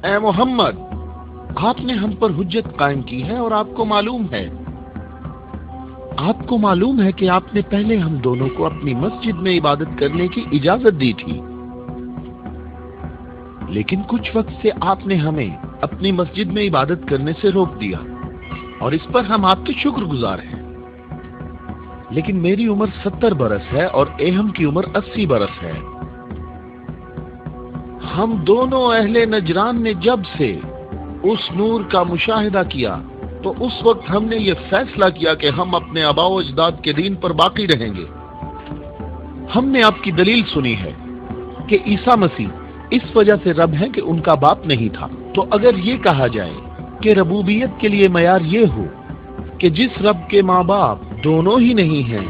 اے محمد، آپ نے ہم پر حجت قائم کی ہے اور آپ کو معلوم ہے کہ آپ نے پہلے ہم دونوں کو اپنی مسجد میں عبادت کرنے کی اجازت دی تھی، لیکن کچھ وقت سے آپ نے ہمیں اپنی مسجد میں عبادت کرنے سے روک دیا، اور اس پر ہم آپ کے شکر گزار ہیں۔ لیکن میری عمر 70 برس ہے اور ایہم کی عمر 80 برس ہے۔ ہم دونوں اہل نجران نے جب سے اس نور کا مشاہدہ کیا تو اس وقت ہم نے یہ فیصلہ کیا کہ ہم اپنے آباء و اجداد کے دین پر باقی رہیں گے۔ ہم نے آپ کی دلیل سنی ہے کہ عیسیٰ مسیح اس وجہ سے رب ہے کہ ان کا باپ نہیں تھا، تو اگر یہ کہا جائے کہ ربوبیت کے لیے معیار یہ ہو کہ جس رب کے ماں باپ دونوں ہی نہیں ہیں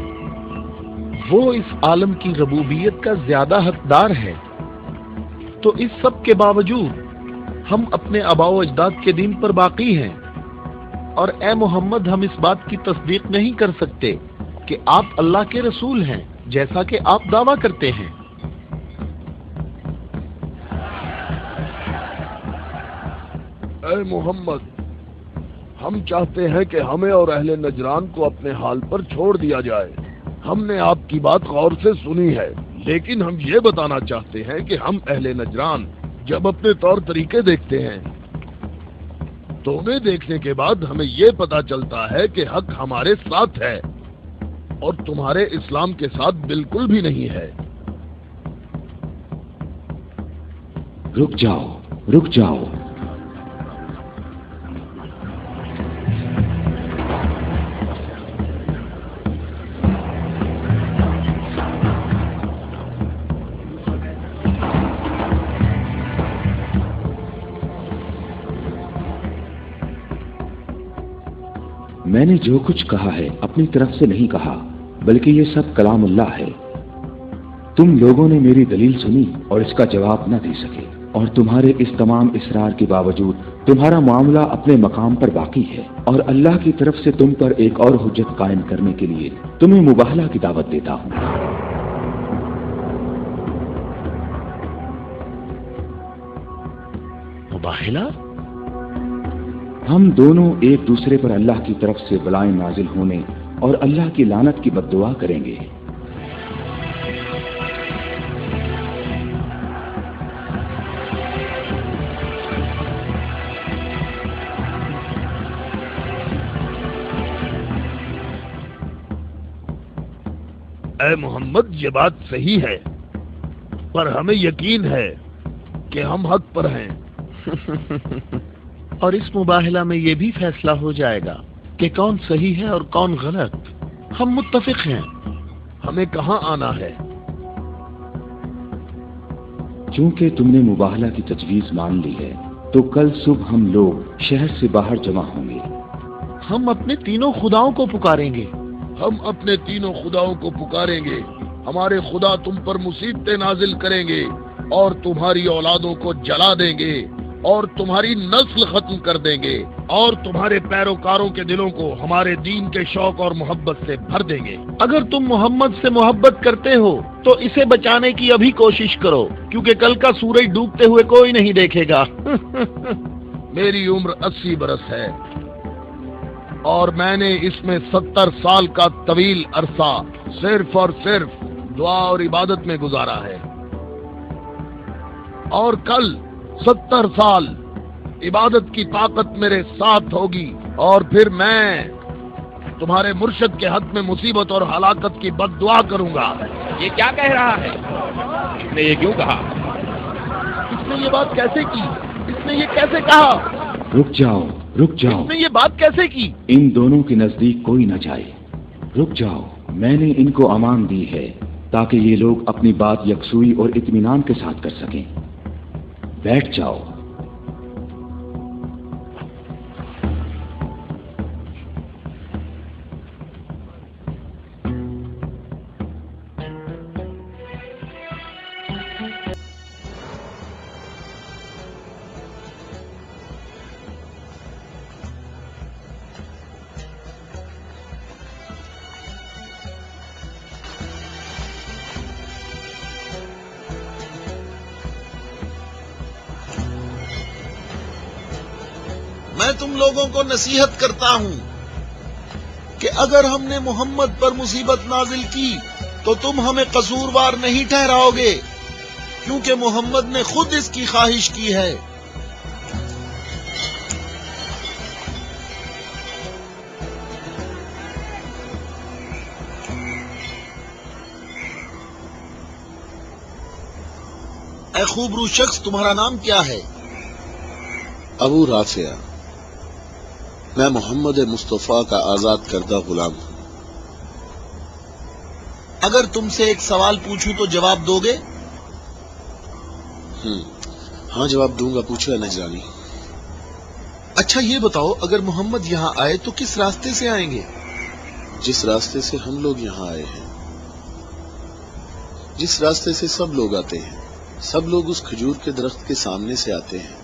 وہ اس عالم کی ربوبیت کا زیادہ حقدار ہے، تو اس سب کے باوجود ہم اپنے آباء و اجداد کے دین پر باقی ہیں، اور اے محمد ہم اس بات کی تصدیق نہیں کر سکتے کہ آپ اللہ کے رسول ہیں جیسا کہ آپ دعویٰ کرتے ہیں۔ اے محمد، ہم چاہتے ہیں کہ ہمیں اور اہل نجران کو اپنے حال پر چھوڑ دیا جائے۔ ہم نے آپ کی بات غور سے سنی ہے، لیکن ہم یہ بتانا چاہتے ہیں کہ ہم اہل نجران جب اپنے طور طریقے دیکھتے ہیں تو انہیں دیکھنے کے بعد ہمیں یہ پتا چلتا ہے کہ حق ہمارے ساتھ ہے اور تمہارے اسلام کے ساتھ بالکل بھی نہیں ہے۔ رک جاؤ۔ میں نے جو کچھ کہا ہے اپنی طرف سے نہیں کہا، بلکہ یہ سب کلام اللہ ہے۔ تم لوگوں نے میری دلیل سنی اور اس کا جواب نہ دے سکے، اور تمہارے اس تمام اصرار کے باوجود تمہارا معاملہ اپنے مقام پر باقی ہے، اور اللہ کی طرف سے تم پر ایک اور حجت قائم کرنے کے لیے تمہیں مباہلہ کی دعوت دیتا ہوں۔ مباہلہ؟ ہم دونوں ایک دوسرے پر اللہ کی طرف سے بلائیں نازل ہونے اور اللہ کی لعنت کی بد دعا کریں گے۔ اے محمد، یہ بات صحیح ہے، پر ہمیں یقین ہے کہ ہم حق پر ہیں۔ اور اس مباہلہ میں یہ بھی فیصلہ ہو جائے گا کہ کون صحیح ہے اور کون غلط۔ ہم متفق ہیں۔ ہمیں کہاں آنا ہے؟ چونکہ تم نے مباہلہ کی تجویز مان لی ہے تو کل صبح ہم لوگ شہر سے باہر جمع ہوں گے۔ ہم اپنے تینوں خداؤں کو پکاریں گے۔ ہم اپنے تینوں خداؤں کو پکاریں گے۔ ہمارے خدا تم پر مصیبتیں نازل کریں گے اور تمہاری اولادوں کو جلا دیں گے اور تمہاری نسل ختم کر دیں گے اور تمہارے پیروکاروں کے دلوں کو ہمارے دین کے شوق اور محبت سے بھر دیں گے۔ اگر تم محمد سے محبت کرتے ہو تو اسے بچانے کی ابھی کوشش کرو، کیونکہ کل کا سورج ڈوبتے ہوئے کوئی نہیں دیکھے گا۔ میری عمر 80 برس ہے اور میں نے اس میں 70 سال کا طویل عرصہ صرف اور صرف دعا اور عبادت میں گزارا ہے، اور کل 70 سال عبادت کی طاقت میرے ساتھ ہوگی، اور پھر میں تمہارے مرشد کے حق میں مصیبت اور ہلاکت کی بد دعا کروں گا۔ یہ کیا کہہ رہا ہے؟ اس نے یہ کیوں کہا؟ اس نے یہ بات کیسے کی؟ اس نے یہ کیسے کہا؟ رک جاؤ۔ اس نے یہ بات کیسے کی؟ ان دونوں کے نزدیک کوئی نہ جائے۔ رک جاؤ، میں نے ان کو امان دی ہے تاکہ یہ لوگ اپنی بات یکسوئی اور اطمینان کے ساتھ کر سکیں۔ بیٹھ جاؤ۔ میں تم لوگوں کو نصیحت کرتا ہوں کہ اگر ہم نے محمد پر مصیبت نازل کی تو تم ہمیں قصوروار نہیں ٹھہراؤ گے، کیونکہ محمد نے خود اس کی خواہش کی ہے۔ اے خوبرو شخص، تمہارا نام کیا ہے؟ ابو رافع، میں محمد مصطفیٰ کا آزاد کردہ غلام ہوں۔ اگر تم سے ایک سوال پوچھوں تو جواب دو گے؟ ہاں جواب دوں گا، پوچھو نجرانی۔ اچھا یہ بتاؤ، اگر محمد یہاں آئے تو کس راستے سے آئیں گے؟ جس راستے سے ہم لوگ یہاں آئے ہیں، جس راستے سے سب لوگ آتے ہیں، سب لوگ اس کھجور کے درخت کے سامنے سے آتے ہیں۔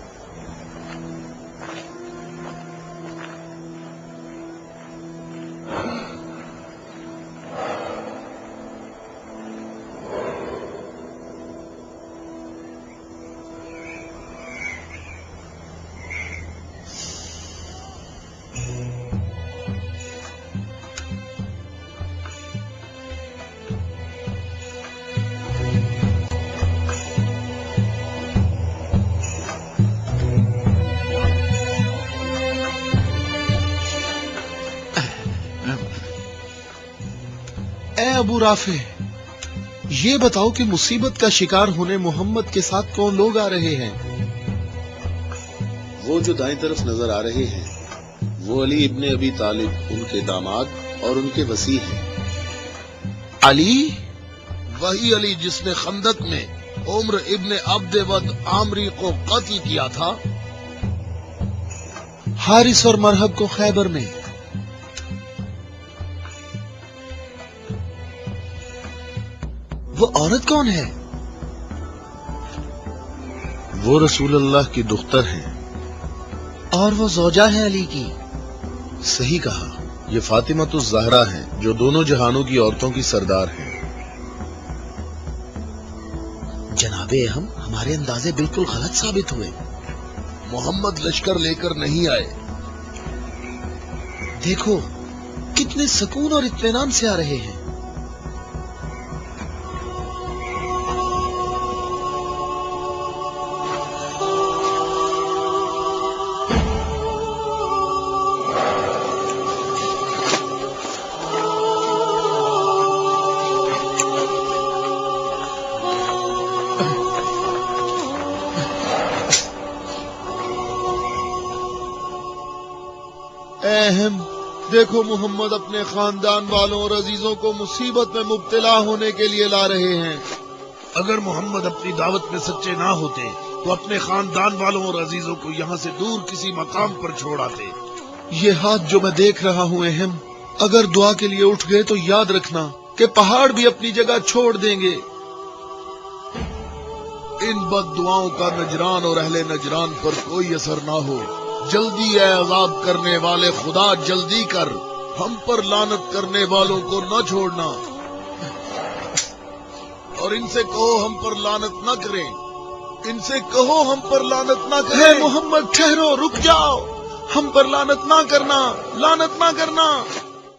اے ابو رافع، یہ بتاؤ کہ مصیبت کا شکار ہونے محمد کے ساتھ کون لوگ آ رہے ہیں؟ وہ جو دائیں طرف نظر آ رہے ہیں وہ علی ابن ابی طالب، ان کے داماد اور ان کے وصی ہیں۔ علی؟ وہی علی جس نے خندق میں عمر ابن عبد ود عامری کو قتل کیا تھا؟ حارث اور مرہب کو خیبر میں؟ وہ عورت کون ہے؟ وہ رسول اللہ کی دختر ہیں۔ اور وہ زوجہ ہے علی کی؟ صحیح کہا، یہ فاطمہ الزہرا ہیں جو دونوں جہانوں کی عورتوں کی سردار ہیں۔ جناب اہم، ہمارے اندازے بالکل غلط ثابت ہوئے۔ محمد لشکر لے کر نہیں آئے۔ دیکھو کتنے سکون اور اطمینان سے آ رہے ہیں۔ اہم دیکھو، محمد اپنے خاندان والوں اور عزیزوں کو مصیبت میں مبتلا ہونے کے لیے لا رہے ہیں۔ اگر محمد اپنی دعوت میں سچے نہ ہوتے تو اپنے خاندان والوں اور عزیزوں کو یہاں سے دور کسی مقام پر چھوڑ آتے۔ یہ ہاتھ جو میں دیکھ رہا ہوں اہم، اگر دعا کے لیے اٹھ گئے تو یاد رکھنا کہ پہاڑ بھی اپنی جگہ چھوڑ دیں گے۔ ان بد دعاؤں کا نجران اور اہل نجران پر کوئی اثر نہ ہو۔ جلدی اے عذاب کرنے والے خدا، جلدی کر، ہم پر لعنت کرنے والوں کو نہ چھوڑنا، اور ان سے کہو ہم پر لعنت نہ کریں، ان سے کہو ہم پر لعنت نہ کریں۔ اے محمد ٹھہرو، رک جاؤ، ہم پر لعنت نہ کرنا، لعنت نہ کرنا۔